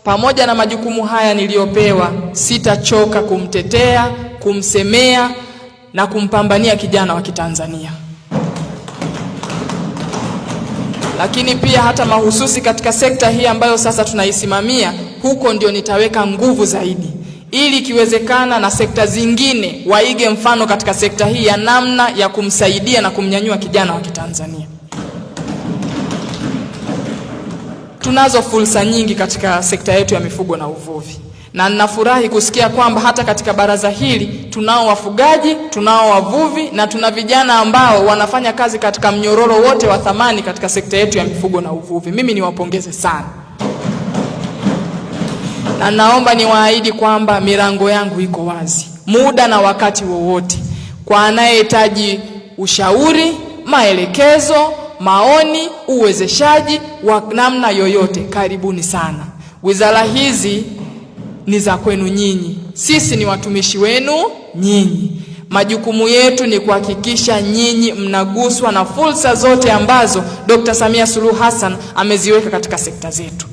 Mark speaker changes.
Speaker 1: Pamoja na majukumu haya niliyopewa, sitachoka kumtetea, kumsemea na kumpambania kijana wa Kitanzania. Lakini pia hata mahususi katika sekta hii ambayo sasa tunaisimamia, huko ndio nitaweka nguvu zaidi, ili ikiwezekana na sekta zingine waige mfano katika sekta hii ya namna ya kumsaidia na kumnyanyua kijana wa Kitanzania. Tunazo fursa nyingi katika sekta yetu ya mifugo na uvuvi. Na ninafurahi kusikia kwamba hata katika baraza hili tunao wafugaji, tunao wavuvi na tuna vijana ambao wanafanya kazi katika mnyororo wote wa thamani katika sekta yetu ya mifugo na uvuvi. Mimi niwapongeze sana. Na naomba niwaahidi kwamba milango yangu iko wazi muda na wakati wowote kwa anayehitaji ushauri, maelekezo, maoni, uwezeshaji wa namna yoyote. Karibuni sana. Wizara hizi ni za kwenu nyinyi. Sisi ni watumishi wenu nyinyi. Majukumu yetu ni kuhakikisha nyinyi mnaguswa na fursa zote ambazo Dr. Samia Suluhu Hassan ameziweka katika sekta zetu.